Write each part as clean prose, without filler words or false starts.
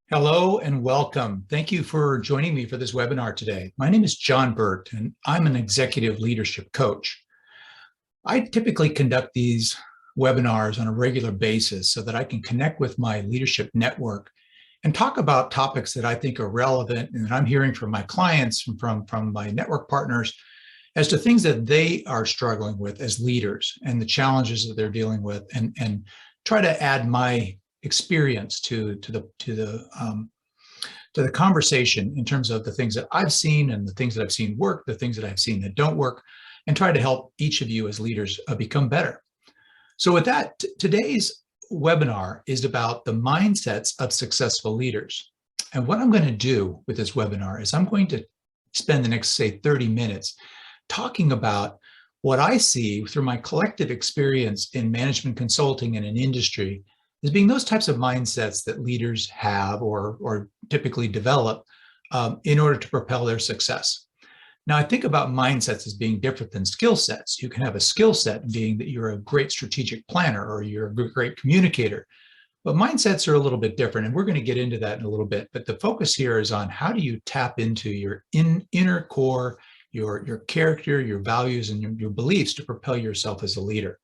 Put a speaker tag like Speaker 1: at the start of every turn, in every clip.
Speaker 1: Hello and welcome. Thank you for joining me for this webinar today. My name is John Burt, and I'm an executive leadership coach. I typically conduct these webinars on a regular basis so that I can connect with my leadership network and talk about topics that I think are relevant and that I'm hearing from my clients and from my network partners as to things that they are struggling with as leaders and the challenges that they're dealing with, and try to add my experience to the conversation in terms of the things that I've seen and the things that I've seen work, the things that I've seen that don't work, and try to help each of you as leaders become better. So with that, today's webinar is about the mindsets of successful leaders. And what I'm going to do with this webinar is I'm going to spend the next, say, 30 minutes talking about what I see through my collective experience in management consulting and in industry as being those types of mindsets that leaders have or typically develop in order to propel their success. Now, I think about mindsets as being different than skill sets. You can have a skill set being that you're a great strategic planner or you're a great communicator, but mindsets are a little bit different, and we're going to get into that in a little bit. But the focus here is on how do you tap into your inner core, your character, your values, and your beliefs to propel yourself as a leader.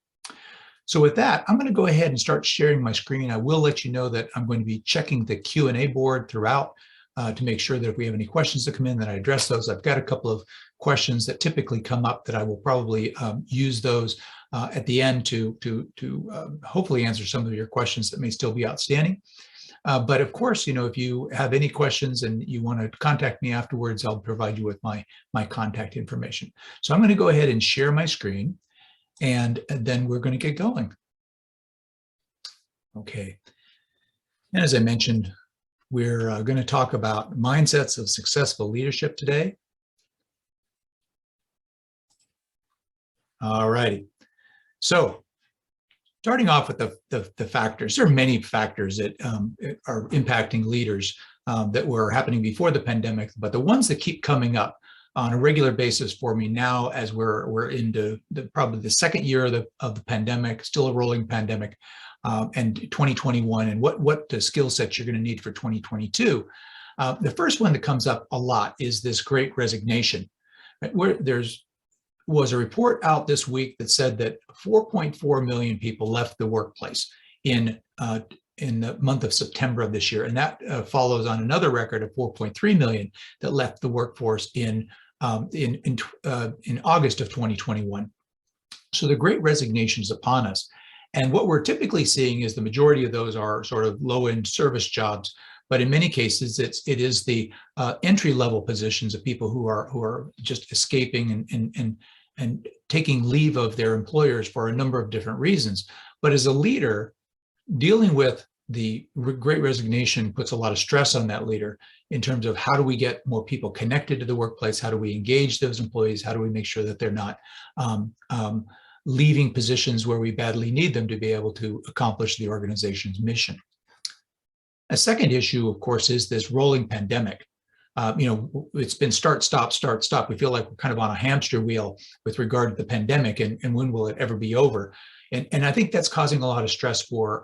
Speaker 1: So with that, I'm going to go ahead and start sharing my screen. I will let you know that I'm going to be checking the Q&A board throughout to make sure that if we have any questions that come in, that I address those. I've got a couple of questions that typically come up that I will probably use those at the end to hopefully answer some of your questions that may still be outstanding. But of course, if you have any questions and you want to contact me afterwards, I'll provide you with my contact information. So I'm going to go ahead and share my screen, and then we're going to get going. Okay. And as I mentioned, we're going to talk about mindsets of successful leadership today. All righty. So starting off with the factors, there are many factors that are impacting leaders that were happening before the pandemic, but the ones that keep coming up on a regular basis for me now, as we're into probably the second year of the pandemic, still a rolling pandemic, and 2021, and what the skill sets you're going to need for 2022. The first one that comes up a lot is this Great Resignation. Right? Where was a report out this week that said that 4.4 million people left the workplace in the month of September of this year, and that follows on another record of 4.3 million that left the workforce in August of 2021. So the Great Resignation is upon us, and what we're typically seeing is the majority of those are sort of low-end service jobs, but in many cases it is the entry-level positions of people who are just escaping and taking leave of their employers for a number of different reasons. But as a leader, dealing with the Great Resignation puts a lot of stress on that leader in terms of how do we get more people connected to the workplace? How do we engage those employees? How do we make sure that they're not leaving positions where we badly need them to be able to accomplish the organization's mission? A second issue, of course, is this rolling pandemic. It's been start, stop, start, stop. We feel like we're kind of on a hamster wheel with regard to the pandemic, and when will it ever be over? And I think that's causing a lot of stress for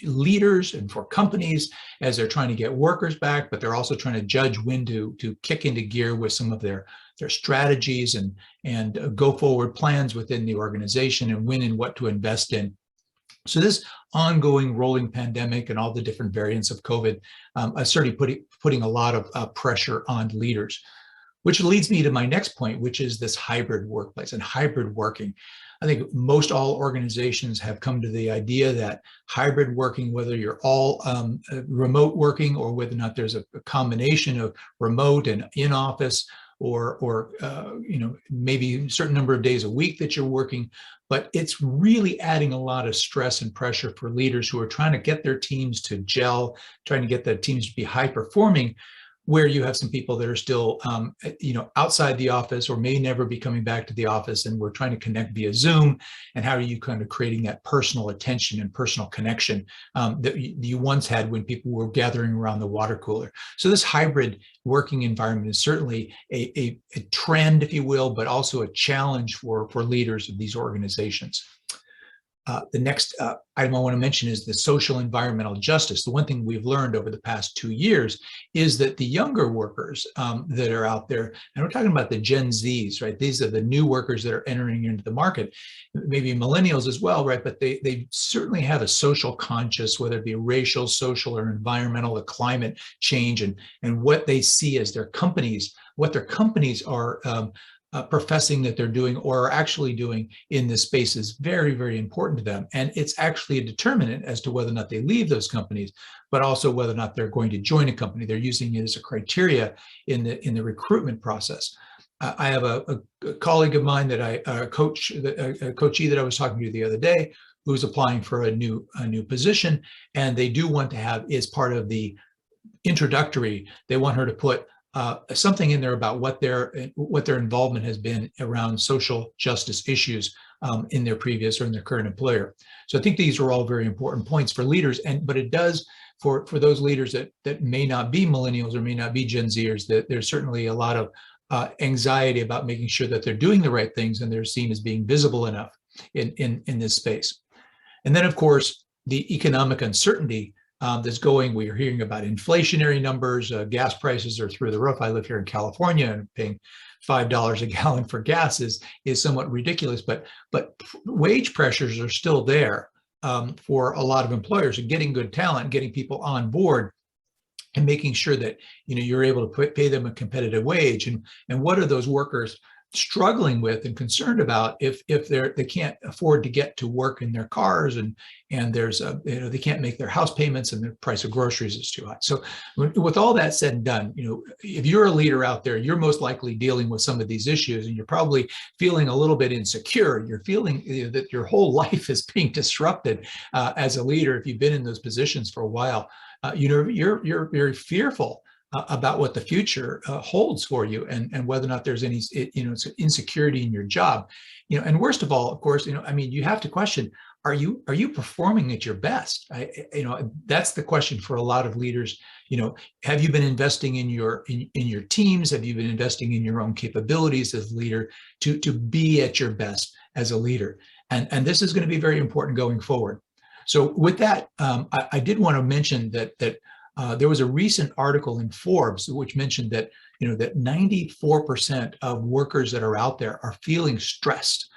Speaker 1: leaders and for companies as they're trying to get workers back, but they're also trying to judge when to kick into gear with some of their strategies and go forward plans within the organization, and when and what to invest in. So this ongoing rolling pandemic and all the different variants of COVID is certainly putting a lot of pressure on leaders, which leads me to my next point, which is this hybrid workplace and hybrid working. I think most all organizations have come to the idea that hybrid working, whether you're all remote working or whether or not there's a combination of remote and in-office, or maybe a certain number of days a week that you're working, but it's really adding a lot of stress and pressure for leaders who are trying to get their teams to gel, trying to get the teams to be high performing, where you have some people that are still, outside the office or may never be coming back to the office, and we're trying to connect via Zoom. And how are you kind of creating that personal attention and personal connection that you once had when people were gathering around the water cooler? So this hybrid working environment is certainly a trend, if you will, but also a challenge for leaders of these organizations. The next item I want to mention is the social environmental justice. The one thing we've learned over the past 2 years is that the younger workers that are out there, and we're talking about the Gen Zs, right? These are the new workers that are entering into the market, maybe millennials as well, right? But they certainly have a social conscious, whether it be racial, social, or environmental, or climate change, and what they see as their companies, what their companies are professing that they're doing or are actually doing in this space is very, very important to them. And it's actually a determinant as to whether or not they leave those companies, but also whether or not they're going to join a company. They're using it as a criteria in the recruitment process. I have a colleague of mine that a coachee that I was talking to the other day, who's applying for a new position, and they do want to have, as part of the introductory, they want her to put something in there about what their involvement has been around social justice issues in their previous or in their current employer. So I think these are all very important points for leaders, but it does for those leaders that may not be millennials or may not be Gen Zers, that there's certainly a lot of anxiety about making sure that they're doing the right things and they're seen as being visible enough in this space. And then, of course, the economic uncertainty that's going. We are hearing about inflationary numbers. Gas prices are through the roof. I live here in California, and paying $5 a gallon for gas is somewhat ridiculous. But wage pressures are still there for a lot of employers, and getting good talent, getting people on board, and making sure that you're able to pay them a competitive wage. And what are those workers struggling with and concerned about if they can't afford to get to work in their cars, and there's they can't make their house payments, and the price of groceries is too high. So with all that said and done, if you're a leader out there, you're most likely dealing with some of these issues, and you're probably feeling a little bit insecure. You're feeling that your whole life is being disrupted as a leader. If you've been in those positions for a while, you're very fearful about what the future holds for you, and whether or not there's any insecurity in your job, and worst of all, of course, you have to question, are you performing at your best? That's the question for a lot of leaders. Have you been investing in your teams? Have you been investing in your own capabilities as a leader to be at your best as a leader? And this is going to be very important going forward. So with that, I did want to mention that there was a recent article in Forbes which mentioned that that 94% of workers that are out there are feeling stressed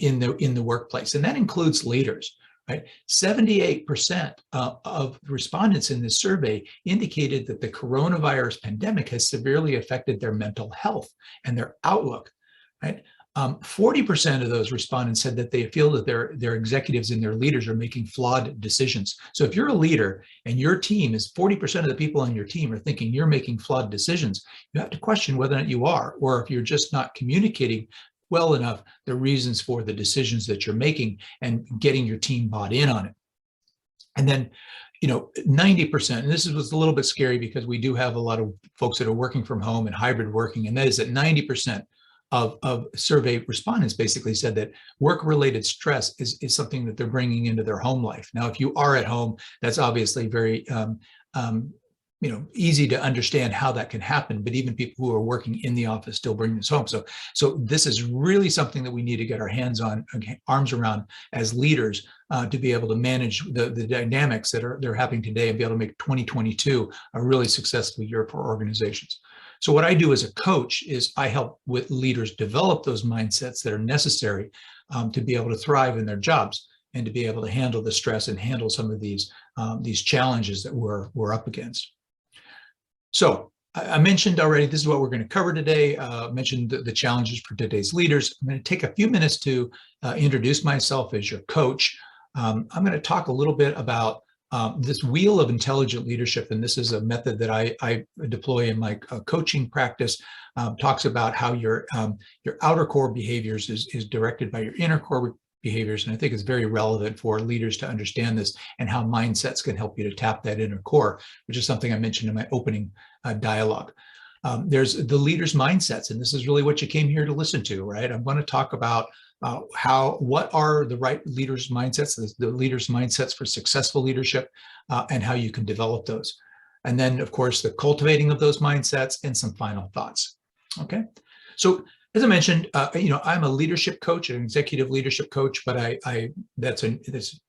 Speaker 1: in the workplace, and that includes leaders. Right, 78% of respondents in this survey indicated that the coronavirus pandemic has severely affected their mental health and their outlook. Right. 40% of those respondents said that they feel that their executives and their leaders are making flawed decisions. So if you're a leader and your team is 40% of the people on your team are thinking you're making flawed decisions, you have to question whether or not you are, or if you're just not communicating well enough the reasons for the decisions that you're making and getting your team bought in on it. And then 90%, and this was a little bit scary because we do have a lot of folks that are working from home and hybrid working, and that is that 90% of survey respondents basically said that work-related stress is something that they're bringing into their home life. Now, if you are at home, that's obviously very easy to understand how that can happen. But even people who are working in the office still bring this home. So this is really something that we need to get our arms around as leaders to be able to manage the dynamics that they're happening today, and be able to make 2022 a really successful year for organizations. So what I do as a coach is I help with leaders develop those mindsets that are necessary to be able to thrive in their jobs, and to be able to handle the stress and handle some of these challenges that we're up against. So I mentioned already, this is what we're going to cover today. I mentioned the challenges for today's leaders. I'm going to take a few minutes to introduce myself as your coach. I'm going to talk a little bit about this wheel of intelligent leadership, and this is a method that I deploy in my coaching practice. Talks about how your outer core behaviors is directed by your inner core behaviors, and I think it's very relevant for leaders to understand this, and how mindsets can help you to tap that inner core, which is something I mentioned in my opening dialogue. There's the leader's mindsets, and this is really what you came here to listen to, right? I'm going to talk about what are the right leaders' mindsets, the leaders' mindsets for successful leadership, and how you can develop those. And then, of course, the cultivating of those mindsets, and some final thoughts. Okay, so As I mentioned, I'm a leadership coach, an executive leadership coach, but that's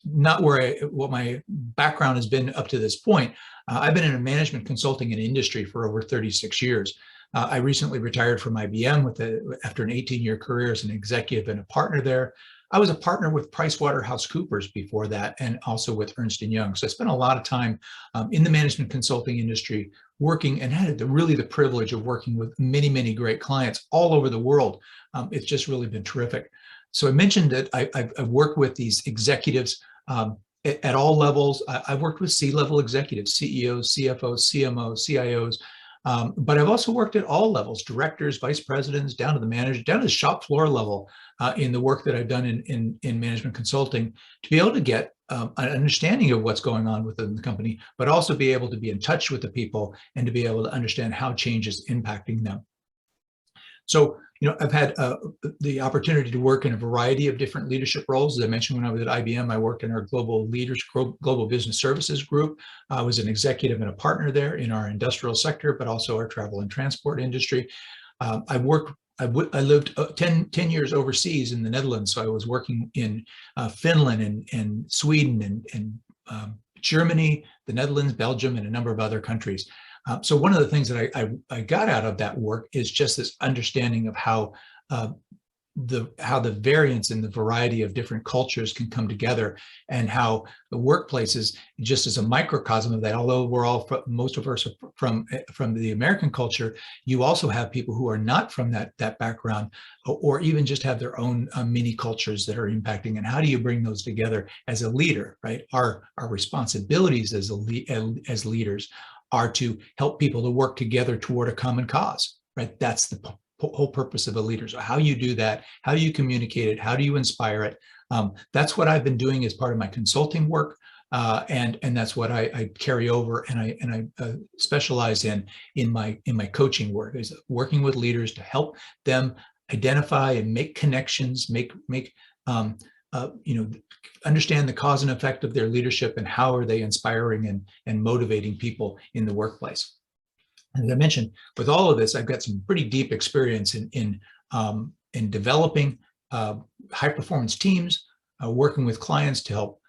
Speaker 1: not what my background has been up to this point. I've been in a management consulting and industry for over 36 years. I recently retired from IBM after an 18-year career as an executive and a partner there. I was a partner with PricewaterhouseCoopers before that, and also with Ernst & Young. So I spent a lot of time in the management consulting industry working, and had really the privilege of working with many, many great clients all over the world. It's just really been terrific. So I mentioned that I've worked with these executives at all levels. I've worked with C-level executives, CEOs, CFOs, CMOs, CIOs, but I've also worked at all levels, directors, vice presidents, down to the manager, down to the shop floor level in the work that I've done in management consulting, to be able to get an understanding of what's going on within the company, but also be able to be in touch with the people and to be able to understand how change is impacting them. So, I've had the opportunity to work in a variety of different leadership roles. As I mentioned, when I was at IBM, I worked in our global business services group. I was an executive and a partner there in our industrial sector, but also our travel and transport industry. I lived 10 years overseas in the Netherlands. So I was working in Finland and Sweden and Germany, the Netherlands, Belgium, and a number of other countries. So one of the things that I got out of that work is just this understanding of how the variance and the variety of different cultures can come together, and how the workplace is just as a microcosm of that. Although most of us are from the American culture, you also have people who are not from that background, or even just have their own mini cultures that are impacting. And how do you bring those together as a leader, right? Our responsibilities as leaders are to help people to work together toward a common cause, right? That's the whole purpose of a leader. So how you do that, how do you communicate it, how do you inspire it? That's what I've been doing as part of my consulting work, and that's what I carry over, and I specialize in my coaching work, is working with leaders to help them identify and make connections, understand the cause and effect of their leadership, and how are they inspiring and motivating people in the workplace. And as I mentioned, with all of this, I've got some pretty deep experience in developing high performance teams, working with clients to help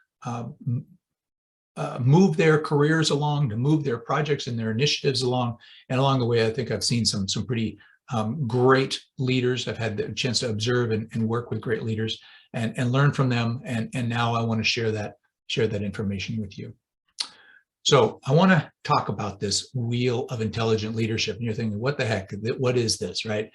Speaker 1: move their careers along, to move their projects and their initiatives along. And along the way, I think I've seen some pretty great leaders. I've had the chance to observe and work with great leaders and learn from them. And now I want to share that information with you. So I want to talk about this wheel of intelligent leadership. And you're thinking, what the heck? What is this, right?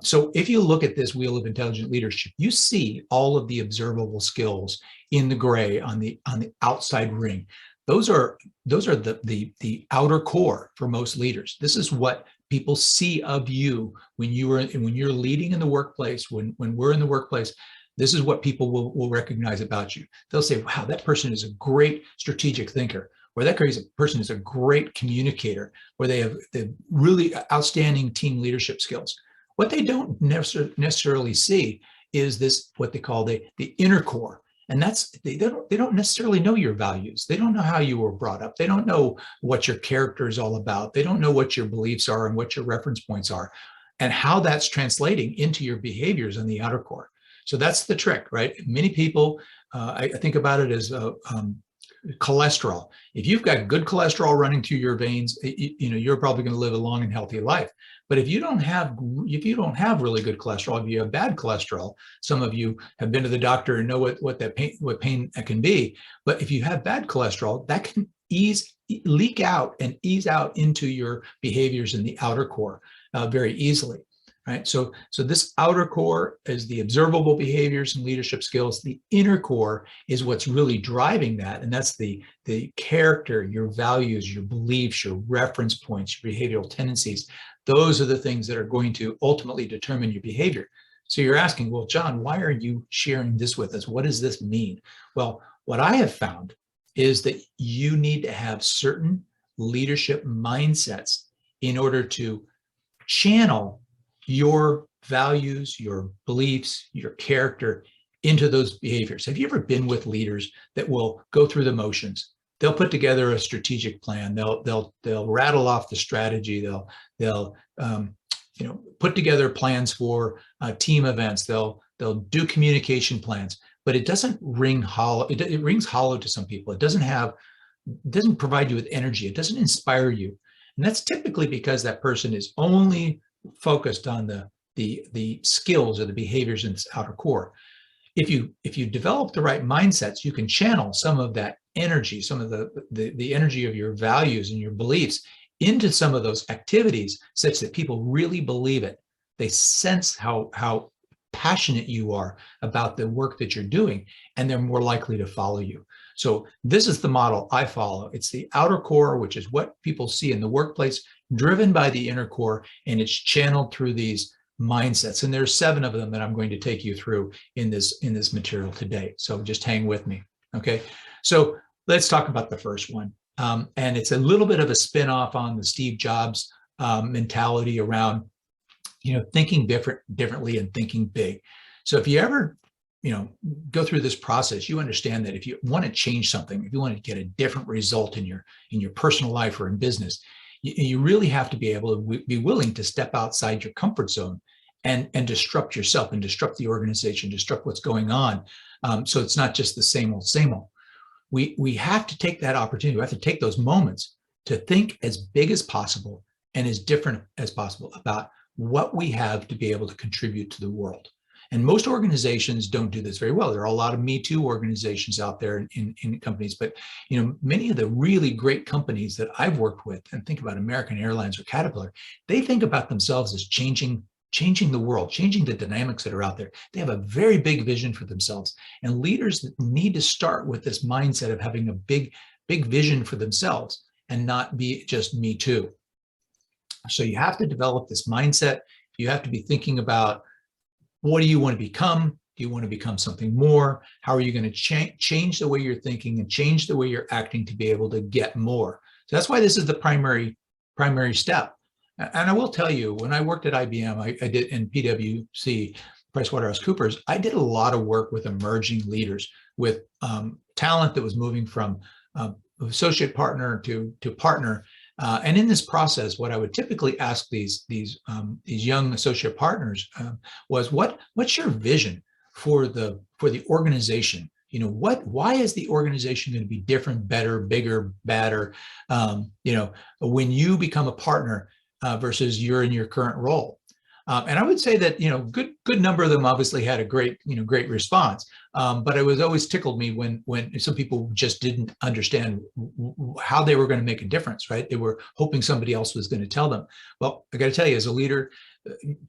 Speaker 1: So if you look at this wheel of intelligent leadership, you see all of the observable skills in the gray on the outside ring. Those are the outer core for most leaders. This is what people see of you when you're leading in the workplace. When we're in the workplace, this is what people will recognize about you. They'll say, wow, that person is a great strategic thinker, or that person is a great communicator, or they have the really outstanding team leadership skills. What they don't necessarily see is this, what they call the inner core. And that's, they don't necessarily know your values. They don't know how you were brought up. They don't know what your character is all about. They don't know what your beliefs are and what your reference points are, and how that's translating into your behaviors in the outer core. So that's the trick, right? Many people, I think about it as cholesterol. If you've got good cholesterol running through your veins, you're probably going to live a long and healthy life. But if you don't have really good cholesterol, if you have bad cholesterol, some of you have been to the doctor and know what pain that can be. But if you have bad cholesterol, that can leak out and ease out into your behaviors in the outer core very easily. Right. So this outer core is the observable behaviors and leadership skills. The inner core is what's really driving that. And that's the character, your values, your beliefs, your reference points, your behavioral tendencies. Those are the things that are going to ultimately determine your behavior. So you're asking, well, John, why are you sharing this with us? What does this mean? Well, what I have found is that you need to have certain leadership mindsets in order to channel your values, your beliefs, your character into those behaviors. Have you ever been with leaders that will go through the motions? They'll put together a strategic plan. They'll rattle off the strategy. They'll put together plans for team events. They'll do communication plans, but it doesn't ring hollow. It rings hollow to some people. It doesn't provide you with energy. It doesn't inspire you. And that's typically because that person is only focused on the skills or the behaviors in this outer core. If you develop the right mindsets, you can channel some of that energy, some of the energy of your values and your beliefs into some of those activities such that people really believe it. They sense how passionate you are about the work that you're doing, and they're more likely to follow you. So this is the model I follow. It's the outer core, which is what people see in the workplace, driven by the inner core, and it's channeled through these mindsets. And there's 7 of them that I'm going to take you through in this material today. So just hang with me. Okay. So let's talk about the first one. And it's a little bit of a spin-off on the Steve Jobs mentality around, thinking differently and thinking big. So if you ever, go through this process, you understand that if you want to change something, if you want to get a different result in your personal life or in business, you really have to be able to be willing to step outside your comfort zone and disrupt yourself and disrupt the organization, disrupt what's going on. So it's not just the same old, same old. We have to take that opportunity. We have to take those moments to think as big as possible and as different as possible about what we have to be able to contribute to the world. And most organizations don't do this very well. There are a lot of Me Too organizations out there in companies, but many of the really great companies that I've worked with, and think about American Airlines or Caterpillar, they think about themselves as changing the world, changing the dynamics that are out there. They have a very big vision for themselves. And leaders need to start with this mindset of having a big vision for themselves and not be just me too. So you have to develop this mindset. You have to be thinking about, what do you want to become? Do you want to become something more? How are you going to change the way you're thinking and change the way you're acting to be able to get more? So that's why this is the primary step. And I will tell you, when I worked at IBM, I did in PwC, PricewaterhouseCoopers, I did a lot of work with emerging leaders, with talent that was moving from associate partner to partner. And in this process, what I would typically ask these young associate partners was, what's your vision for the organization? Why is the organization going to be different, better, bigger, badder? When you become a partner versus you're in your current role. And I would say that, good number of them obviously had a great response. But it was always tickled me when some people just didn't understand how they were going to make a difference, right? They were hoping somebody else was going to tell them. Well, I got to tell you, as a leader,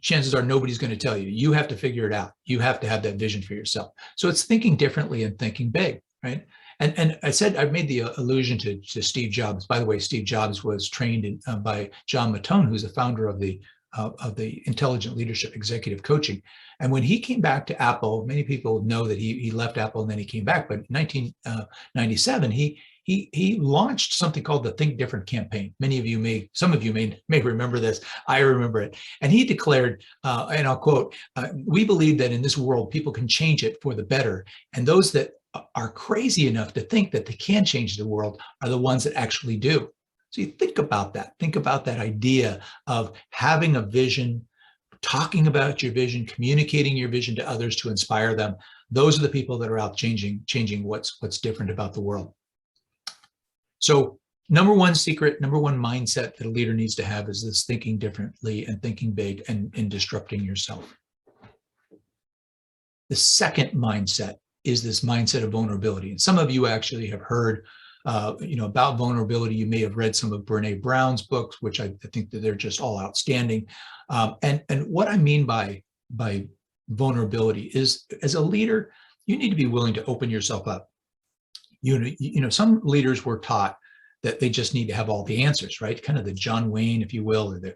Speaker 1: chances are nobody's going to tell you. You have to figure it out. You have to have that vision for yourself. So it's thinking differently and thinking big, right? And I said, I've made the allusion to Steve Jobs. By the way, Steve Jobs was trained by John Mattone, who's the founder of the Intelligent Leadership Executive Coaching. And when he came back to Apple, many people know that he left Apple and then he came back. But in 1997, he launched something called the Think Different campaign. Some of you may remember this. I remember it. And he declared, and I'll quote, "We believe that in this world, people can change it for the better. And those that are crazy enough to think that they can change the world are the ones that actually do." So you think about that. Think about that idea of having a vision, talking about your vision, communicating your vision to others to inspire them. Those are the people that are out changing what's different about the world. So number one secret, number one mindset that a leader needs to have is this thinking differently and thinking big and disrupting yourself. The second mindset is this mindset of vulnerability. And some of you actually have heard about vulnerability. You may have read some of Brene Brown's books, which I think that they're just all outstanding. And what I mean by vulnerability is, as a leader, you need to be willing to open yourself up. Some leaders were taught that they just need to have all the answers, right? Kind of the John Wayne, if you will, or the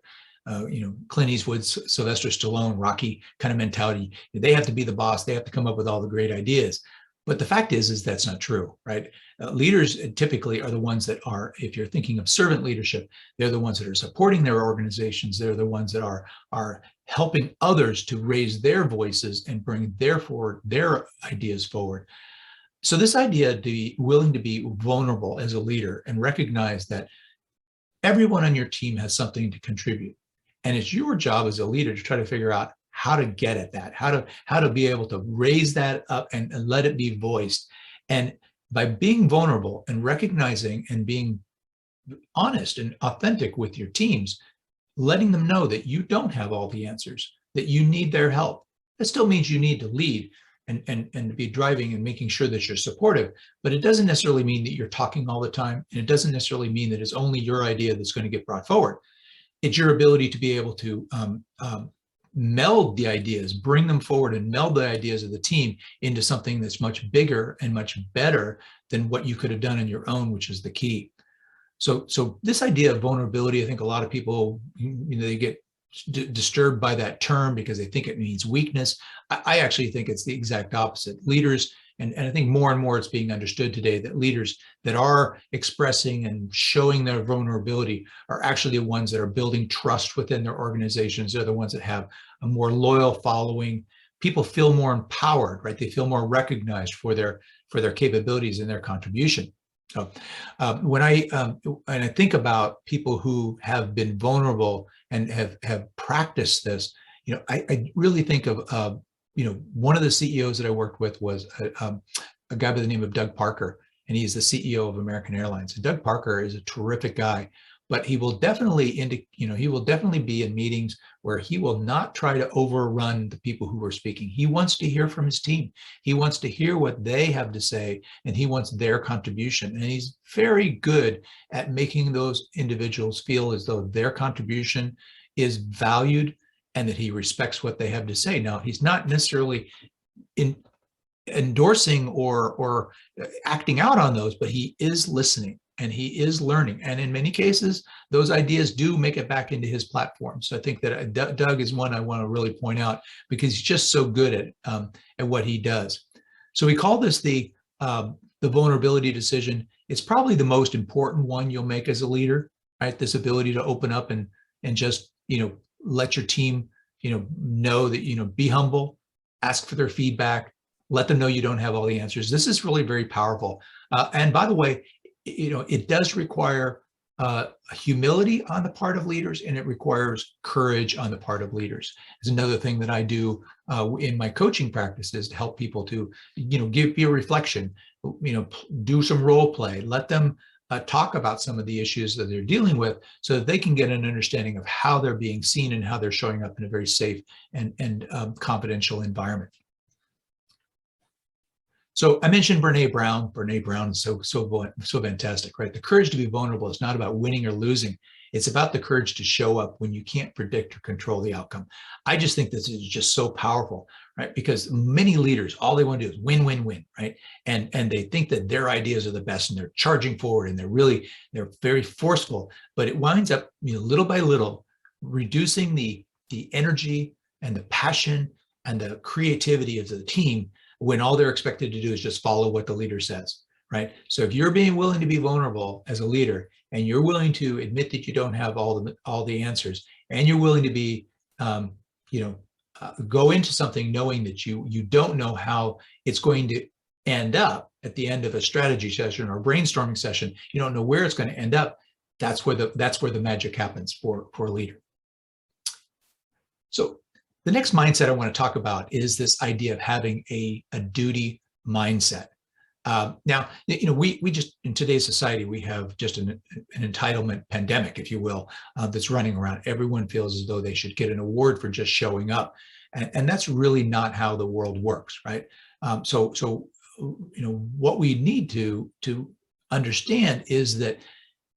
Speaker 1: Clint Eastwood, Sylvester Stallone, Rocky kind of mentality. They have to be the boss. They have to come up with all the great ideas. But the fact is that's not true, right? Leaders typically are the ones that are, if you're thinking of servant leadership, they're the ones that are supporting their organizations. They're the ones that are helping others to raise their voices and bring their ideas forward. So this idea to be willing to be vulnerable as a leader and recognize that everyone on your team has something to contribute. And it's your job as a leader to try to figure out how to get at that, how to be able to raise that up and let it be voiced. And by being vulnerable and recognizing and being honest and authentic with your teams, letting them know that you don't have all the answers, that you need their help. That still means you need to lead and be driving and making sure that you're supportive, but it doesn't necessarily mean that you're talking all the time. And it doesn't necessarily mean that it's only your idea that's going to get brought forward. It's your ability to be able to meld the ideas, bring them forward and meld the ideas of the team into something that's much bigger and much better than what you could have done on your own, which is the key. So this idea of vulnerability, I think a lot of people, they get disturbed by that term because they think it means weakness. I actually think it's the exact opposite. Leaders, and I think more and more it's being understood today that leaders that are expressing and showing their vulnerability are actually the ones that are building trust within their organizations. They're the ones that have a more loyal following. People feel more empowered, right? They feel more recognized for their capabilities and their contribution. So when I think about people who have been vulnerable and have practiced this, I really think of one of the CEOs that I worked with was a guy by the name of Doug Parker, and he's the CEO of American Airlines. And Doug Parker is a terrific guy, but he will definitely be in meetings where he will not try to overrun the people who are speaking. He wants to hear from his team. He wants to hear what they have to say, and he wants their contribution. And he's very good at making those individuals feel as though their contribution is valued and that he respects what they have to say. Now, he's not necessarily endorsing or acting out on those, but he is listening. And he is learning. And in many cases, those ideas do make it back into his platform. So I think that Doug is one I want to really point out because he's just so good at what he does. So we call this the vulnerability decision. It's probably the most important one you'll make as a leader, right? This ability to open up and just, let your team, know that, be humble, ask for their feedback, let them know you don't have all the answers. This is really very powerful. And by the way, it does require humility on the part of leaders, and it requires courage on the part of leaders. It's another thing that I do in my coaching practices to help people to, be a reflection, do some role play, let them talk about some of the issues that they're dealing with so that they can get an understanding of how they're being seen and how they're showing up in a very safe and confidential environment. So I mentioned Brene Brown. Brene Brown is so fantastic, right? The courage to be vulnerable is not about winning or losing. It's about the courage to show up when you can't predict or control the outcome. I just think this is just so powerful, right? Because many leaders, all they want to do is win, win, win, right? And they think that their ideas are the best and they're charging forward and they're very forceful, but it winds up, little by little, reducing the energy and the passion and the creativity of the team when all they're expected to do is just follow what the leader says, right? So if you're being willing to be vulnerable as a leader, and you're willing to admit that you don't have all the answers, and you're willing to be, go into something knowing that you don't know how it's going to end up at the end of a strategy session or brainstorming session, you don't know where it's going to end up. That's where the magic happens for a leader. So the next mindset I want to talk about is this idea of having a duty mindset. Now, we just, in today's society, we have just an entitlement pandemic, if you will, that's running around. Everyone feels as though they should get an award for just showing up. And that's really not how the world works, right? So what we need to understand is that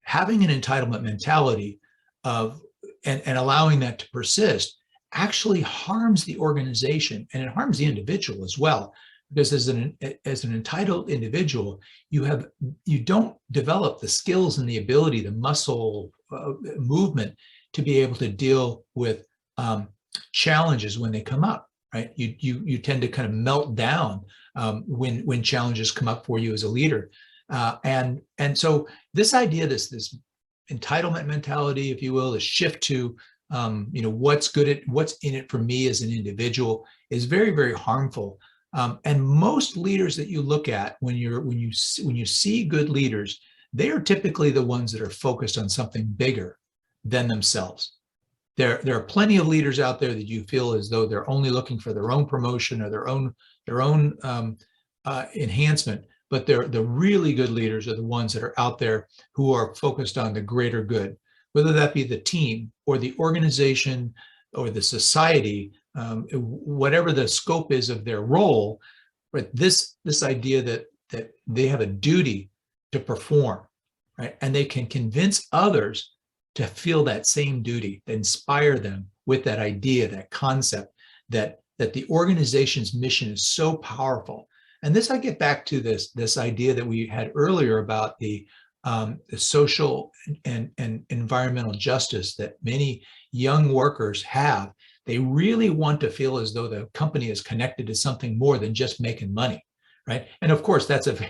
Speaker 1: having an entitlement mentality and allowing that to persist actually harms the organization, and it harms the individual as well, because as an entitled individual, you don't develop the skills and the ability, the muscle movement to be able to deal with challenges when they come up, right? You tend to kind of melt down when challenges come up for you as a leader, and so this idea, this entitlement mentality, if you will, this shift to what's in it for me as an individual is very, very harmful. And most leaders that you look at when you see good leaders, they are typically the ones that are focused on something bigger than themselves. There are plenty of leaders out there that you feel as though they're only looking for their own promotion or their own enhancement. But the really good leaders are the ones that are out there who are focused on the greater good, whether that be the team or the organization or the society, whatever the scope is of their role. But this idea that they have a duty to perform, right, and they can convince others to feel that same duty, to inspire them with that idea, that concept, that the organization's mission is so powerful. And this, I get back to this idea that we had earlier about the social and environmental justice that many young workers have. They really want to feel as though the company is connected to something more than just making money, right? And of course, that's an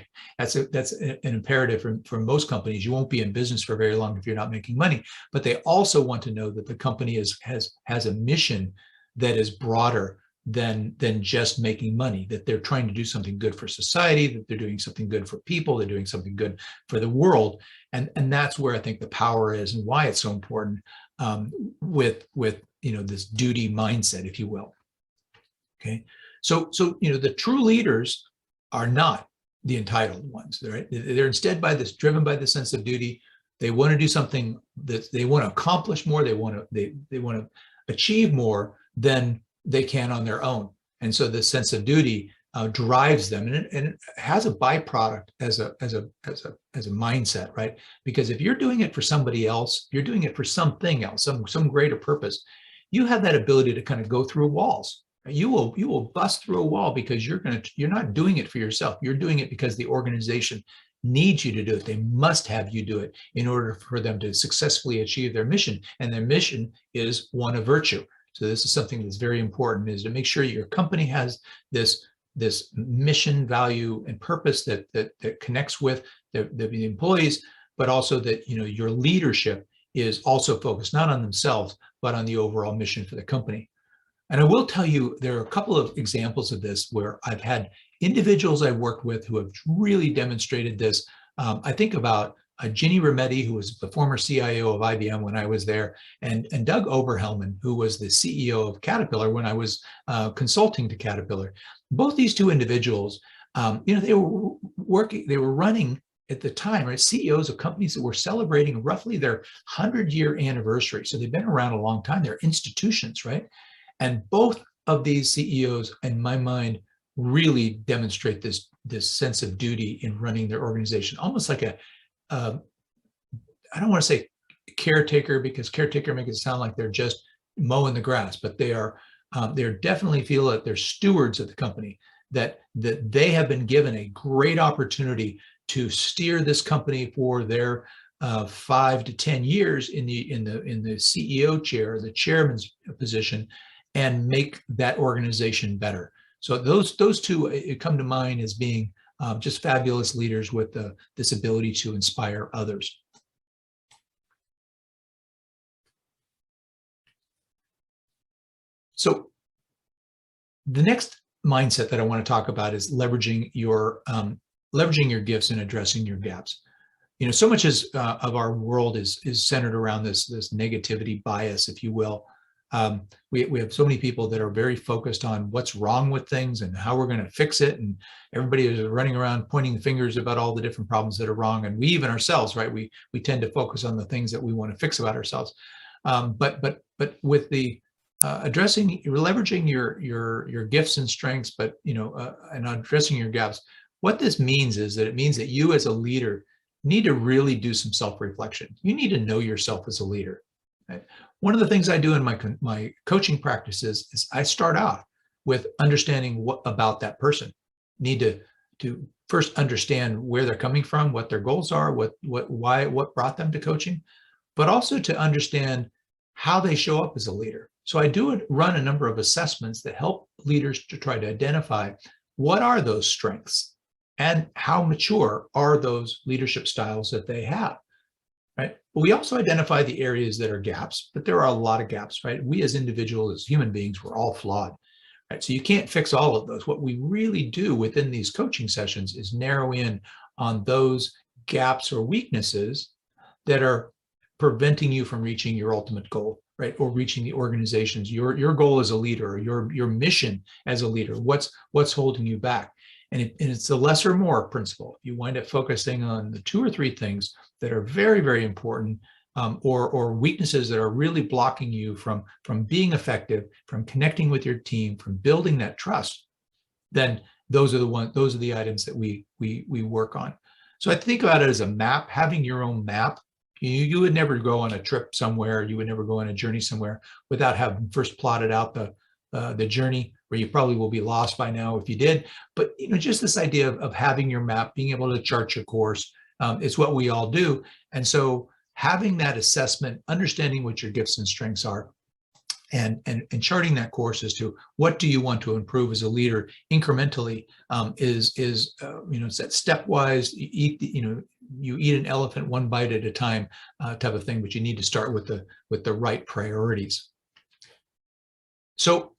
Speaker 1: imperative for most companies. You won't be in business for very long if you're not making money. But they also want to know that the company has a mission that is broader than just making money, that they're trying to do something good for society, that they're doing something good for people, they're doing something good for the world. And that's where I think the power is and why it's so important, with this duty mindset, if you will. Okay, so the true leaders are not the entitled ones, right? They're instead driven by the sense of duty. They want to do something, that they want to accomplish more. They want to achieve more than they can on their own. And so the sense of duty drives them, and it has a byproduct as a mindset, right? Because if you're doing it for somebody else, you're doing it for something else, some greater purpose. You have that ability to kind of go through walls. You will bust through a wall because you're not doing it for yourself. You're doing it because the organization needs you to do it. They must have you do it in order for them to successfully achieve their mission. And their mission is one of virtue. So this is something that's very important, is to make sure your company has this mission, value, and purpose that connects with the employees, but also that your leadership is also focused not on themselves, but on the overall mission for the company. And I will tell you, there are a couple of examples of this where I've had individuals I've worked with who have really demonstrated this. I think about Ginny Rometty, who was the former CIO of IBM when I was there, and Doug Oberhelman, who was the CEO of Caterpillar when I was consulting to Caterpillar. Both these two individuals, they were running at the time, right, CEOs of companies that were celebrating roughly their 100-year anniversary. So they've been around a long time. They're institutions, right? And both of these CEOs, in my mind, really demonstrate this sense of duty in running their organization, almost like I don't want to say caretaker, because caretaker makes it sound like they're just mowing the grass, but they're definitely feel that they're stewards of the company, that they have been given a great opportunity to steer this company for their 5 to 10 years in the CEO chair, the chairman's position, and make that organization better. So those two come to mind as being just fabulous leaders with this ability to inspire others. So the next mindset that I want to talk about is leveraging your gifts and addressing your gaps. So much of our world is centered around this negativity bias, if you will. We have so many people that are very focused on what's wrong with things and how we're going to fix it, and everybody is running around pointing fingers about all the different problems that are wrong. And we even ourselves, right? We tend to focus on the things that we want to fix about ourselves. But with the leveraging your gifts and strengths, but and addressing your gaps, what this means is that it means that you as a leader need to really do some self-reflection. You need to know yourself as a leader. Right? One of the things I do in my coaching practices is I start out with understanding what about that person. Need to first understand where they're coming from, what their goals are, what brought them to coaching, but also to understand how they show up as a leader. So I run a number of assessments that help leaders to try to identify what are those strengths and how mature are those leadership styles that they have. Right? But we also identify the areas that are gaps, but there are a lot of gaps, right? We as individuals, as human beings, we're all flawed, right? So you can't fix all of those. What we really do within these coaching sessions is narrow in on those gaps or weaknesses that are preventing you from reaching your ultimate goal right? Or reaching the organizations, your goal as a leader, or your mission as a leader, what's holding you back. And it's the less or more principle. You wind up focusing on the 2 or 3 things that are very, very important, or weaknesses that are really blocking you from being effective, from connecting with your team, from building that trust. Then those are the items that we work on. So I think about it as a map. Having your own map. You would never go on a trip somewhere. You would never go on a journey somewhere without having first plotted out the journey, where you probably will be lost by now if you did. But just this idea of having your map, being able to chart your course, is what we all do. And so having that assessment, understanding what your gifts and strengths are, and charting that course as to what do you want to improve as a leader incrementally, is it's that stepwise. You eat an elephant one bite at a time type of thing, but you need to start with the right priorities. So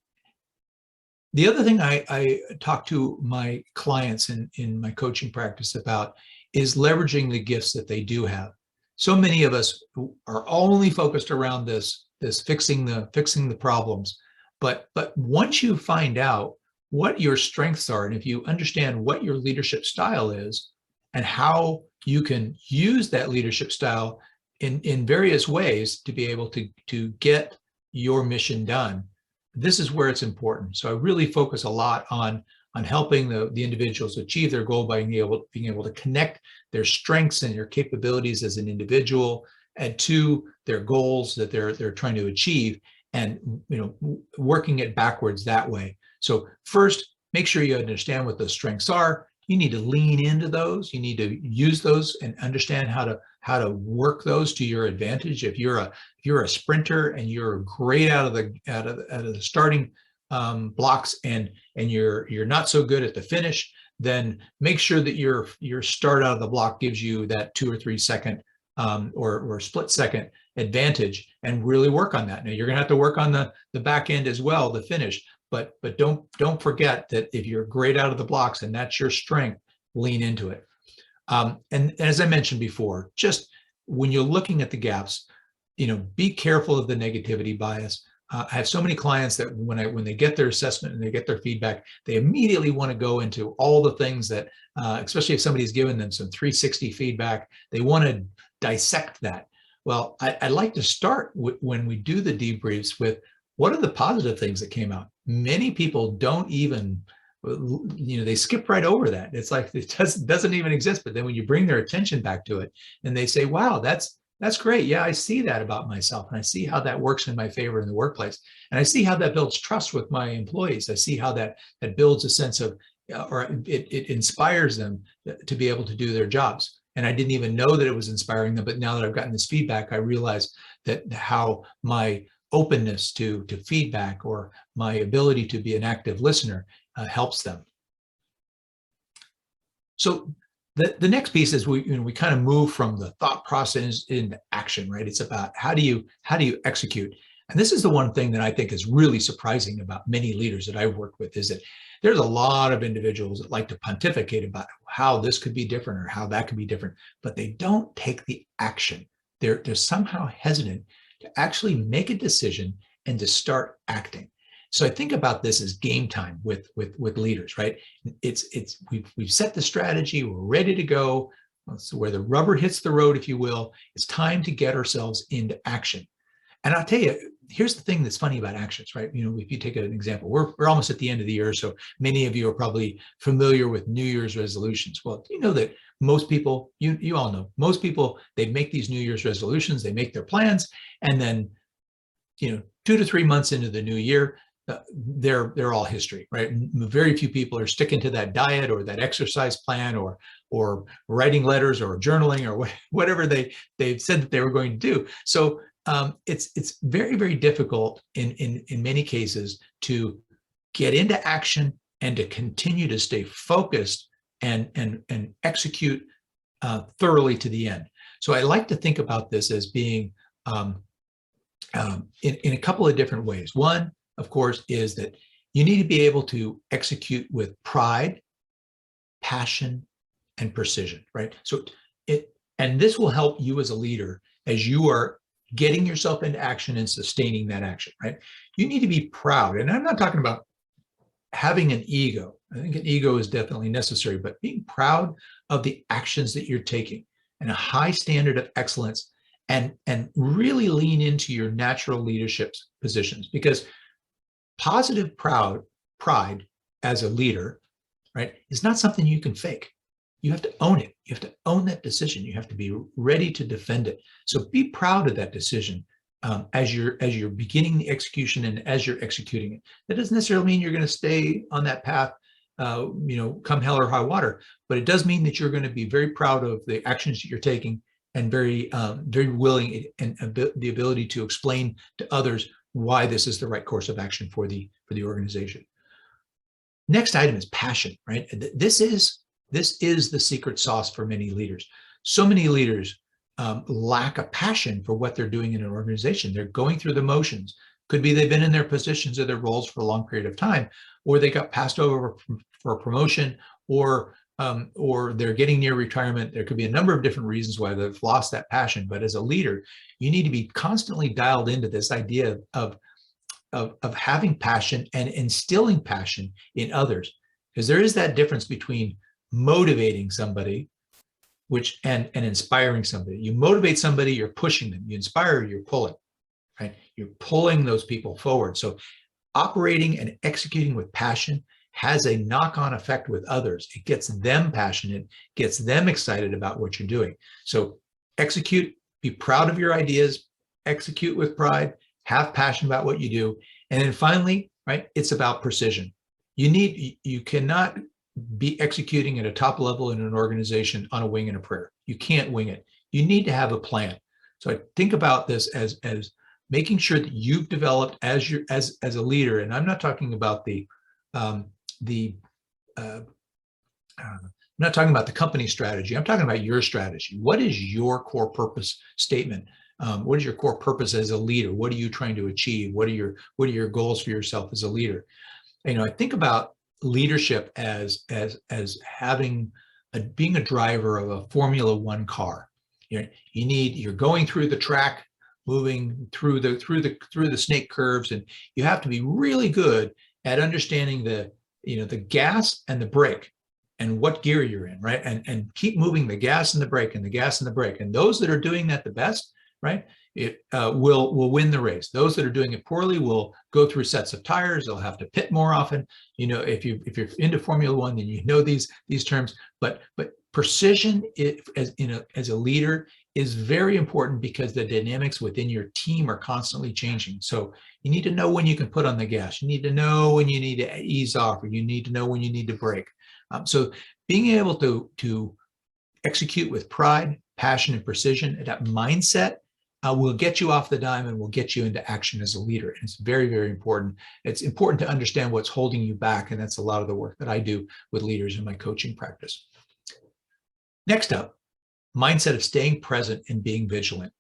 Speaker 1: the other thing I talk to my clients in my coaching practice about is leveraging the gifts that they do have. So many of us are only focused around this fixing the problems, but once you find out what your strengths are, and if you understand what your leadership style is and how you can use that leadership style in various ways to be able to get your mission done, this is where it's important. So I really focus a lot on helping the individuals achieve their goal by being able to connect their strengths and their capabilities as an individual and to their goals that they're trying to achieve, and working it backwards that way. So first, make sure you understand what those strengths are. You need to lean into those. You need to use those and understand how to work those to your advantage. If you're a sprinter and you're great out of the starting blocks, and you're not so good at the finish, then make sure that your start out of the block gives you that 2 or 3 second or split second advantage, and really work on that. Now you're going to have to work on the back end as well, the finish. But don't forget that if you're great out of the blocks and that's your strength, lean into it. And as I mentioned before, just when you're looking at the gaps, be careful of the negativity bias. I have so many clients that when they get their assessment and they get their feedback, they immediately want to go into all the things that, especially if somebody's given them some 360 feedback, they want to dissect that. Well, I like to start when we do the debriefs with, what are the positive things that came out? Many people don't even, they skip right over that. It's like it doesn't even exist. But then when you bring their attention back to it and they say, wow, that's great. Yeah, I see that about myself. And I see how that works in my favor in the workplace. And I see how that builds trust with my employees. I see how that builds a sense of, or it inspires them to be able to do their jobs. And I didn't even know that it was inspiring them. But now that I've gotten this feedback, I realize that how my openness to feedback, or my ability to be an active listener, helps them. So the next piece is we kind of move from the thought process into action, right? It's about how do you execute. And this is the one thing that I think is really surprising about many leaders that I've worked with, is that there's a lot of individuals that like to pontificate about how this could be different or how that could be different, but they don't take the action. They're somehow hesitant to actually make a decision and to start acting. So I think about this as game time with leaders, right? We've set the strategy, we're ready to go. So where the rubber hits the road, if you will, it's time to get ourselves into action. And I'll tell you, here's the thing that's funny about actions, right? If you take an example, we're almost at the end of the year, so many of you are probably familiar with New Year's resolutions. Well, you know that most people, you all know, most people, they make these New Year's resolutions, they make their plans, and then 2 to 3 months into the new year, they're all history, right? Very few people are sticking to that diet or that exercise plan, or writing letters or journaling or whatever they've said that they were going to do. So it's very, very difficult in many cases to get into action and to continue to stay focused and execute thoroughly to the end. So I like to think about this as being in a couple of different ways. One, of course, is that you need to be able to execute with pride, passion, and precision, right? So and this will help you as a leader as you are getting yourself into action and sustaining that action, right? You need to be proud. And I'm not talking about having an ego. I think an ego is definitely necessary, but being proud of the actions that you're taking and a high standard of excellence, and really lean into your natural leadership positions, because positive pride as a leader, right, is not something you can fake. You have to own it. You have to own that decision. You have to be ready to defend it. So be proud of that decision as you're beginning the execution and as you're executing it. That doesn't necessarily mean you're going to stay on that path, come hell or high water, but it does mean that you're going to be very proud of the actions that you're taking, and very willing and the ability to explain to others why this is the right course of action for the organization. Next item is passion, right? This is the secret sauce for many leaders. So many leaders lack a passion for what they're doing in an organization. They're going through the motions. Could be they've been in their positions or their roles for a long period of time, or they got passed over for a promotion, or they're getting near retirement. There could be a number of different reasons why they've lost that passion. But as a leader, you need to be constantly dialed into this idea of having passion and instilling passion in others, because there is that difference between motivating somebody and inspiring somebody. You motivate somebody, you're pushing them. You inspire, you're pulling, right? You're pulling those people forward. So operating and executing with passion has a knock-on effect with others. It gets them passionate, gets them excited about what you're doing. So execute, be proud of your ideas, execute with pride, have passion about what you do. And then finally, right, it's about precision. You cannot be executing at a top level in an organization on a wing and a prayer. You can't wing it. You need to have a plan. So I think about this as making sure that you've developed as a leader. And I'm not talking about I'm not talking about the company strategy. I'm talking about your strategy. What is your core purpose statement? What is your core purpose as a leader? What are you trying to achieve? What are your goals for yourself as a leader? I think about leadership as being a driver of a Formula One car. You're going through the track, moving through the snake curves, and you have to be really good at understanding the gas and the brake and what gear you're in, right? And keep moving the gas and the brake and the gas and the brake. And those that are doing that the best, right, will win the race. Those that are doing it poorly will go through sets of tires. They'll have to pit more often. If you're into Formula One, then you know these terms. But precision as a leader is very important, because the dynamics within your team are constantly changing. So you need to know when you can put on the gas. You need to know when you need to ease off, or you need to know when you need to brake. So being able to execute with pride, passion, and precision, that mindset will get you off the dime and will get you into action as a leader. And it's very, very important. It's important to understand what's holding you back. And that's a lot of the work that I do with leaders in my coaching practice. Next up, mindset of staying present and being vigilant.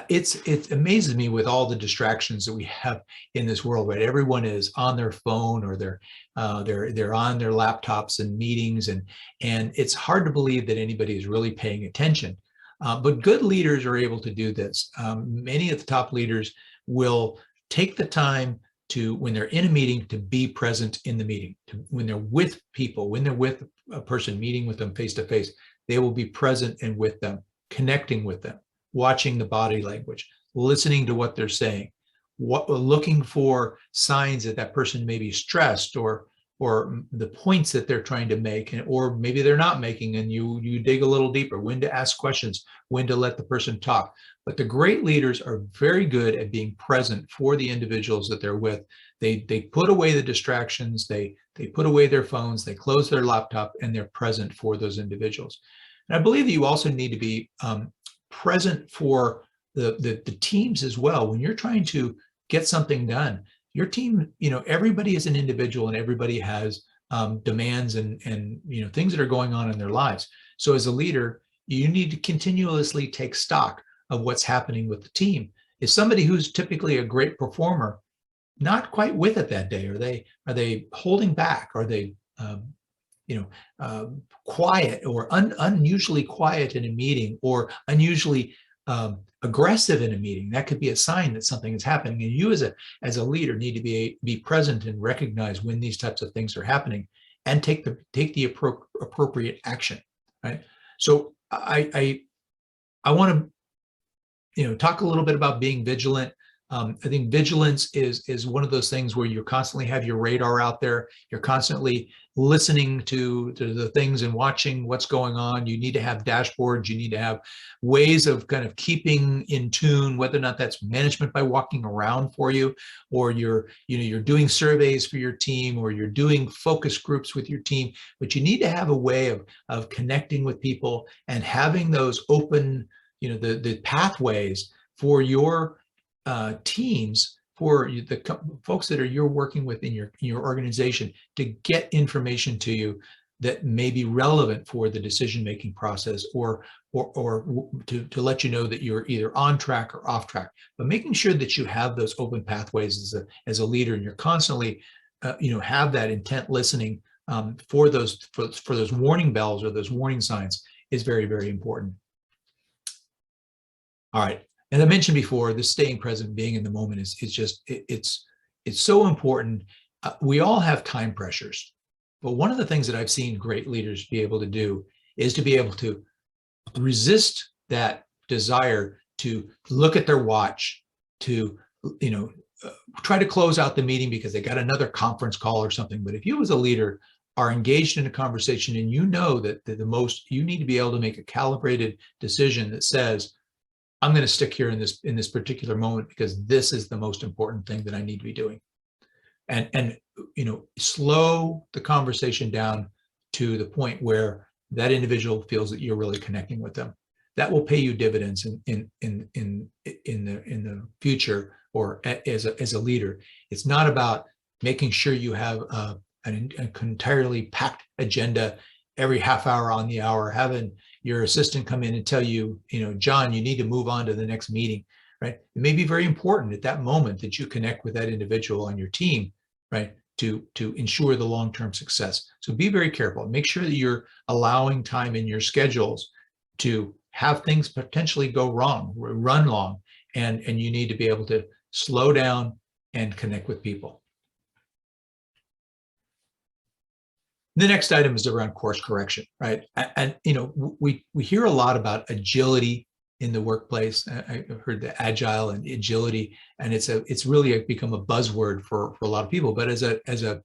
Speaker 1: It amazes me with all the distractions that we have in this world, right? Everyone is on their phone, or they're on their laptops and meetings, and it's hard to believe that anybody is really paying attention. But good leaders are able to do this. Many of the top leaders will take the time to, when they're in a meeting, to be present in the meeting. When they're with people, when they're with a person, meeting with them face to face, they will be present and with them, connecting with them, watching the body language, listening to what they're saying, looking for signs that person may be stressed, or the points that they're trying to make, or maybe they're not making, and you dig a little deeper, when to ask questions, when to let the person talk. But the great leaders are very good at being present for the individuals that they're with. They put away the distractions, they put away their phones, they close their laptop, and they're present for those individuals. And I believe that you also need to be present for the teams as well. When you're trying to get something done, your team, everybody is an individual, and everybody has demands and things that are going on in their lives. So as a leader, you need to continuously take stock of what's happening with the team. Is somebody who's typically a great performer not quite with it that day? Are they holding back? Are they quiet, or unusually quiet in a meeting, or unusually aggressive in a meeting. That could be a sign that something is happening. And you as a leader need to be present and recognize when these types of things are happening and take the appropriate action, right? So I want to talk a little bit about being vigilant. I think vigilance is one of those things where you constantly have your radar out there. You're constantly listening to the things and watching what's going on. You need to have dashboards. You need to have ways of kind of keeping in tune, whether or not that's management by walking around for you, or you're doing surveys for your team, or you're doing focus groups with your team. But you need to have a way of connecting with people and having those open, the pathways for your teams, for the folks that you're working with in your organization, to get information to you that may be relevant for the decision-making process, or to let you know that you're either on track or off track. But making sure that you have those open pathways as a leader, and you're constantly have that intent listening for those warning bells or those warning signs is very, very important. All right. And I mentioned before, the staying present, being in the moment it's so important. We all have time pressures, but one of the things that I've seen great leaders be able to do is to be able to resist that desire to look at their watch, to try to close out the meeting because they got another conference call or something. But if you as a leader are engaged in a conversation and you know that you need to be able to make a calibrated decision that says, I'm going to stick here in this particular moment because this is the most important thing that I need to be doing. And slow the conversation down to the point where that individual feels that you're really connecting with them. That will pay you dividends in the future, or as a leader. It's not about making sure you have an entirely packed agenda every half hour on the hour, having your assistant come in and tell you, John, you need to move on to the next meeting, right? It may be very important at that moment that you connect with that individual on your team, right, to ensure the long-term success. So be very careful. Make sure that you're allowing time in your schedules to have things potentially go wrong, run long, and you need to be able to slow down and connect with people. The next item is around course correction, right? And we hear a lot about agility in the workplace. I've heard the agile and agility, and it's really become a buzzword for a lot of people. But as an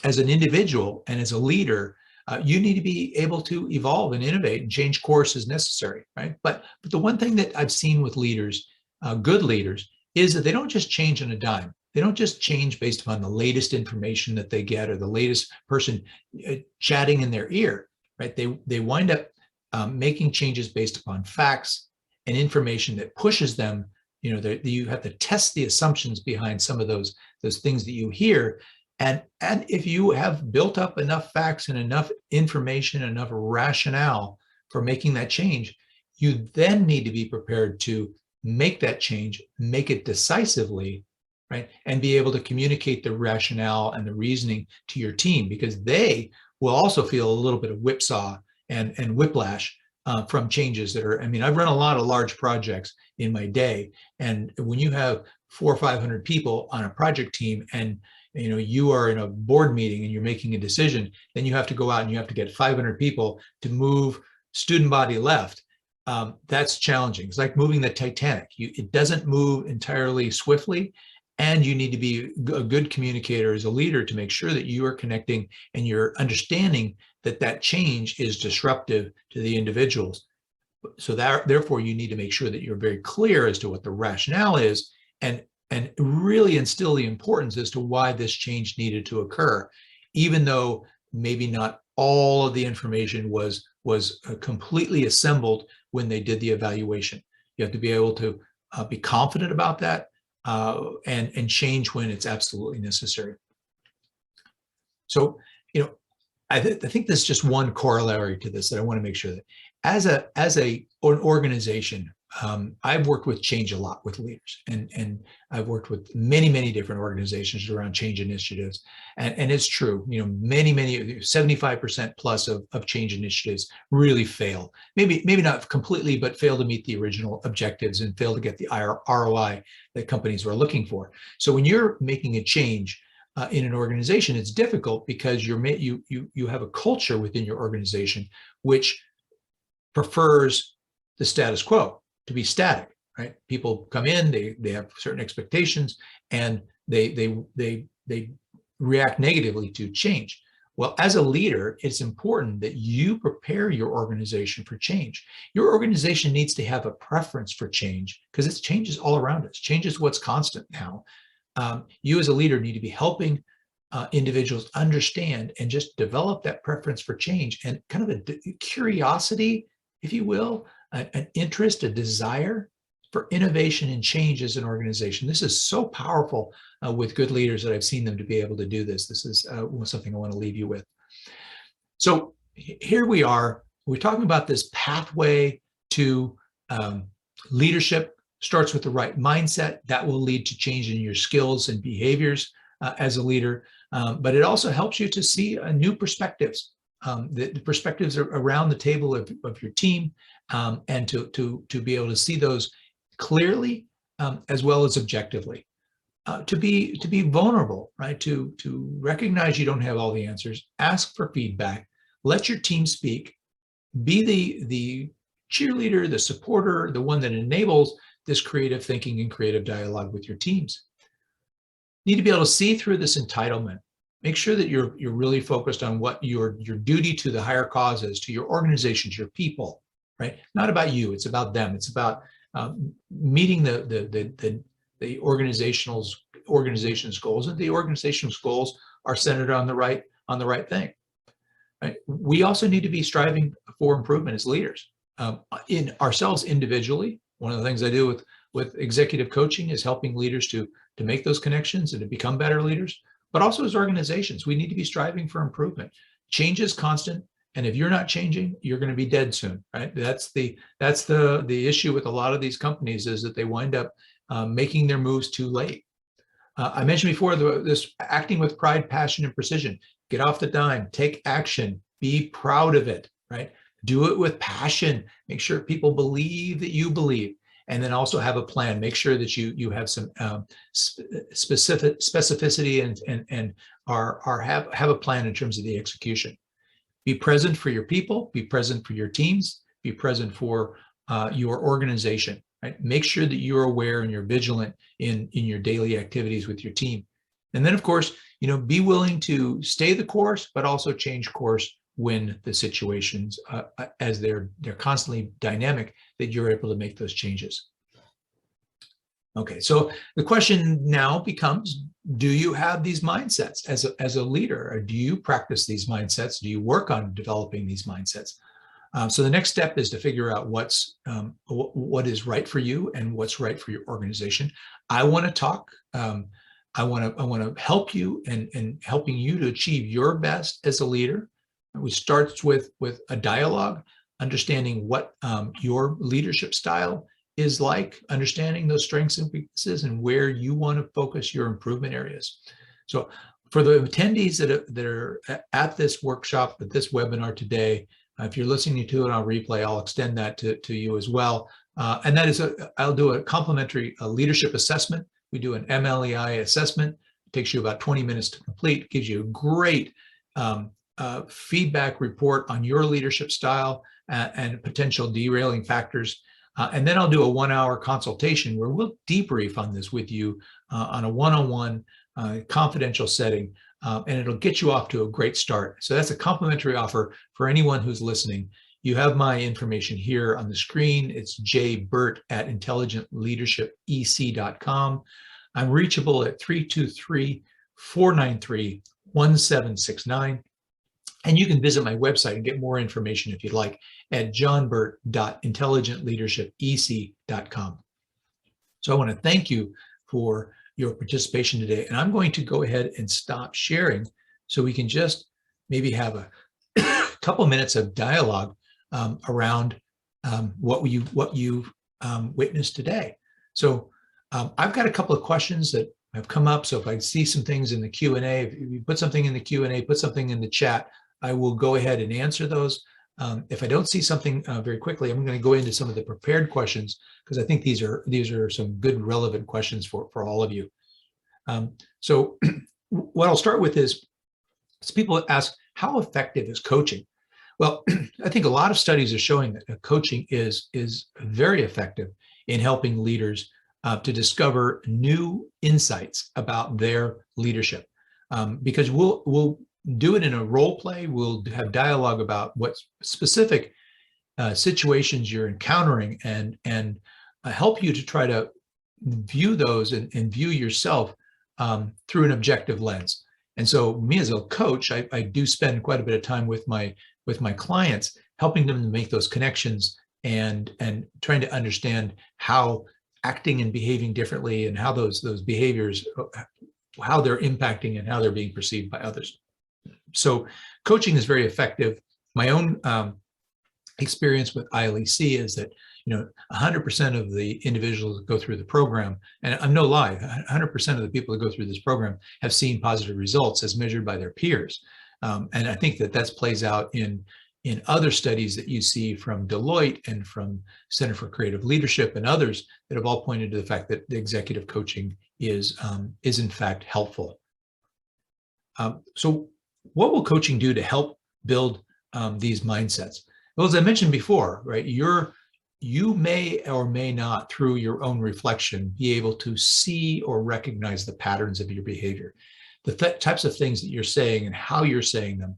Speaker 1: individual and as a leader, you need to be able to evolve and innovate and change course as necessary, right? But the one thing that I've seen with leaders, good leaders, is that they don't just change on a dime. They don't just change based upon the latest information that they get or the latest person chatting in their ear, right? They wind up making changes based upon facts and information that pushes them. You have to test the assumptions behind some of those things that you hear. And if you have built up enough facts and enough information, enough rationale for making that change, you then need to be prepared to make that change, make it decisively, right? And be able to communicate the rationale and the reasoning to your team, because they will also feel a little bit of whipsaw and whiplash from changes that are, I've run a lot of large projects in my day. And when you have 400 or 500 people on a project team, and you are in a board meeting and you're making a decision, then you have to go out and you have to get 500 people to move student body left. That's challenging. It's like moving the Titanic. It doesn't move entirely swiftly, and you need to be a good communicator as a leader to make sure that you are connecting and you're understanding that change is disruptive to the individuals. So therefore, you need to make sure that you're very clear as to what the rationale is, and really instill the importance as to why this change needed to occur, even though maybe not all of the information was completely assembled when they did the evaluation. You have to be able to be confident about that and change when it's absolutely necessary. So, I think there's just one corollary to this that I want to make sure that as an organization, I've worked with change a lot with leaders, and I've worked with many different organizations around change initiatives. And it's true, many 75% plus of change initiatives really fail. Maybe not completely, but fail to meet the original objectives and fail to get the ROI that companies were looking for. So when you're making a change in an organization, it's difficult because you have a culture within your organization which prefers the status quo, to be static, right? People come in, they have certain expectations, and they react negatively to change. Well, as a leader, it's important that you prepare your organization for change. Your organization needs to have a preference for change because it's changes all around us. Change is what's constant now. You as a leader need to be helping individuals understand and just develop that preference for change and kind of a curiosity, if you will, an interest, a desire for innovation and change as an organization. This is so powerful with good leaders that I've seen them to be able to do this. This is something I want to leave you with. So here we are. We're talking about this pathway to leadership. Starts with the right mindset that will lead to change in your skills and behaviors as a leader. But it also helps you to see new perspectives. The perspectives are around the table of your team, and to be able to see those clearly as well as objectively. To be vulnerable, right? To recognize you don't have all the answers. Ask for feedback. Let your team speak. Be the cheerleader, the supporter, the one that enables this creative thinking and creative dialogue with your teams. You need to be able to see through this entitlement. Make sure that you're really focused on what your duty to the higher cause is, to your organizations, your people, right? Not about you, it's about them. It's about meeting the organization's goals, and the organization's goals are centered on the right thing. Right? We also need to be striving for improvement as leaders, in ourselves individually. One of the things I do with executive coaching is helping leaders to make those connections and to become better leaders. But also as organizations, we need to be striving for improvement. Change is constant, and if you're not changing, you're going to be dead soon, right? That's the issue with a lot of these companies, is that they wind up making their moves too late. I mentioned before this acting with pride, passion, and precision. Get off the dime, take action, be proud of it, right? Do it with passion. Make sure people believe that you believe. And then also have a plan. Make sure that you have some specificity and have a plan in terms of the execution. Be present for your people. Be present for your teams. Be present for your organization. Right? Make sure that you're aware and you're vigilant in your daily activities with your team. And then, of course, be willing to stay the course, but also change course when the situations, as they're constantly dynamic, that you're able to make those changes. Okay, so the question now becomes, do you have these mindsets as a leader? Or do you practice these mindsets? Do you work on developing these mindsets? So the next step is to figure out what is right for you and what's right for your organization. I want to talk. I want to help you and helping you to achieve your best as a leader. It starts with a dialogue, understanding what your leadership style is like, understanding those strengths and weaknesses and where you want to focus your improvement areas. So for the attendees that are at this workshop, at this webinar today, if you're listening to it on replay, I'll extend that to you as well. And that is, I'll do a complimentary leadership assessment. We do an MLEI assessment. It takes you about 20 minutes to complete. It gives you a great feedback report on your leadership style and potential derailing factors. And then I'll do a 1-hour consultation where we'll debrief on this with you on a one-on-one confidential setting, and it'll get you off to a great start. So that's a complimentary offer for anyone who's listening. You have my information here on the screen. It's jburt@intelligentleadershipec.com. I'm reachable at 323-493-1769. And you can visit my website and get more information if you'd like at johnburt.intelligentleadershipec.com. So I want to thank you for your participation today. And I'm going to go ahead and stop sharing so we can just maybe have a couple minutes of dialogue around what you've witnessed today. So I've got a couple of questions that have come up. So if I see some things in the Q&A, if you put something in the Q&A, put something in the chat, I will go ahead and answer those. If I don't see something very quickly, I'm going to go into some of the prepared questions, because I think these are some good relevant questions for all of you. So what I'll start with is people ask, how effective is coaching? Well, I think a lot of studies are showing that coaching is very effective in helping leaders to discover new insights about their leadership, because we'll do it in a role play. We'll have dialogue about what specific situations you're encountering, and help you to try to view those and view yourself through an objective lens. And so me as a coach, I do spend quite a bit of time with my clients, helping them to make those connections and trying to understand how acting and behaving differently, and how those behaviors, how they're impacting and how they're being perceived by others. So coaching is very effective. My own experience with ILEC is that 100% of the individuals that go through the program, and I'm no lie, 100% of the people that go through this program have seen positive results as measured by their peers. And I think that plays out in other studies that you see from Deloitte and from Center for Creative Leadership and others that have all pointed to the fact that the executive coaching is in fact helpful. So what will coaching do to help build these mindsets? Well, as I mentioned before, right, you may or may not, through your own reflection, be able to see or recognize the patterns of your behavior, the types of things that you're saying and how you're saying them,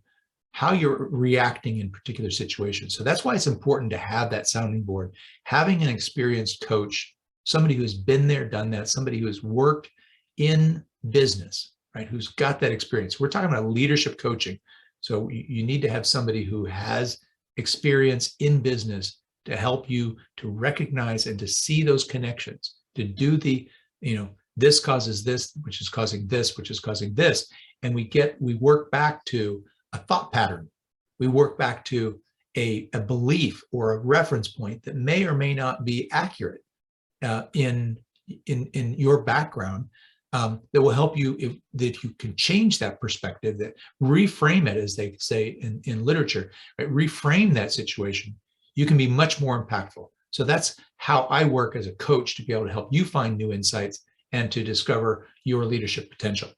Speaker 1: how you're reacting in particular situations. So that's why it's important to have that sounding board, having an experienced coach, somebody who's been there, done that, somebody who has worked in business, right, who's got that experience. We're talking about leadership coaching. So you need to have somebody who has experience in business to help you to recognize and to see those connections, to do the, this causes this, which is causing this, which is causing this. And we work back to a thought pattern. We work back to a belief or a reference point that may or may not be accurate in your background, that will help you, that you can change that perspective, that reframe it, as they say in literature, right? Reframe that situation. You can be much more impactful. So that's how I work as a coach, to be able to help you find new insights and to discover your leadership potential.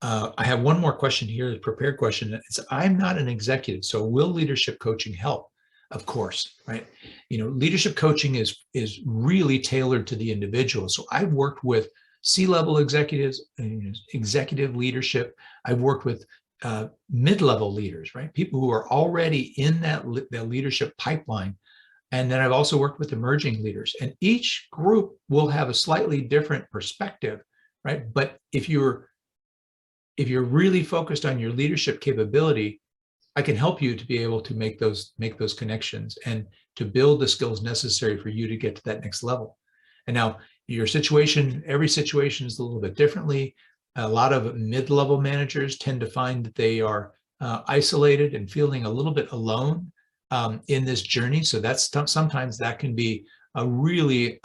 Speaker 1: I have one more question here, a prepared question. It's, I'm not an executive, so will leadership coaching help? Of course, right? Leadership coaching is really tailored to the individual. So I've worked with C-level executives, executive leadership. I've worked with mid-level leaders, right? People who are already in that leadership pipeline. And then I've also worked with emerging leaders, and each group will have a slightly different perspective, right? But if you're really focused on your leadership capability, I can help you to be able to make those connections and to build the skills necessary for you to get to that next level. And now your situation, every situation is a little bit differently. A lot of mid-level managers tend to find that they are isolated and feeling a little bit alone in this journey. So that's sometimes that can be a really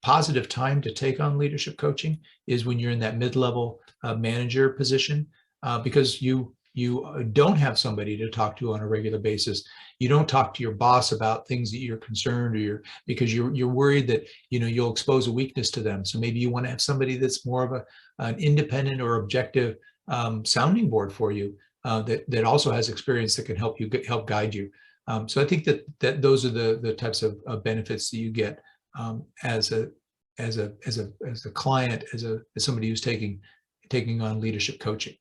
Speaker 1: positive time to take on leadership coaching, is when you're in that mid-level manager position, because you don't have somebody to talk to on a regular basis. You don't talk to your boss about things that you're concerned, or because you're worried that you'll expose a weakness to them. So maybe you want to have somebody that's more of an independent or objective sounding board for you, that also has experience that can help guide you. So I think that those are the types of benefits that you get as a client, as somebody who's taking on leadership coaching.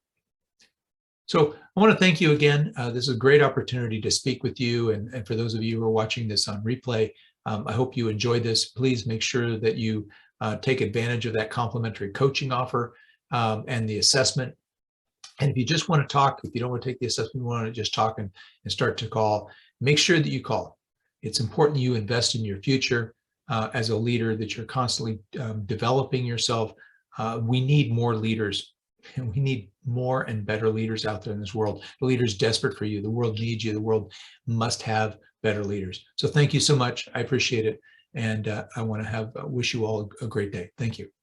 Speaker 1: So I want to thank you again. This is a great opportunity to speak with you. And for those of you who are watching this on replay, I hope you enjoyed this. Please make sure that you take advantage of that complimentary coaching offer and the assessment. And if you just want to talk, if you don't want to take the assessment, you want to just talk and start to call, make sure that you call. It's important you invest in your future as a leader, that you're constantly developing yourself. We need more leaders. And we need more and better leaders out there in this world. The leader's desperate for you. The world needs you. The world must have better leaders. So thank you so much. I appreciate it. And I want to wish you all a great day. Thank you.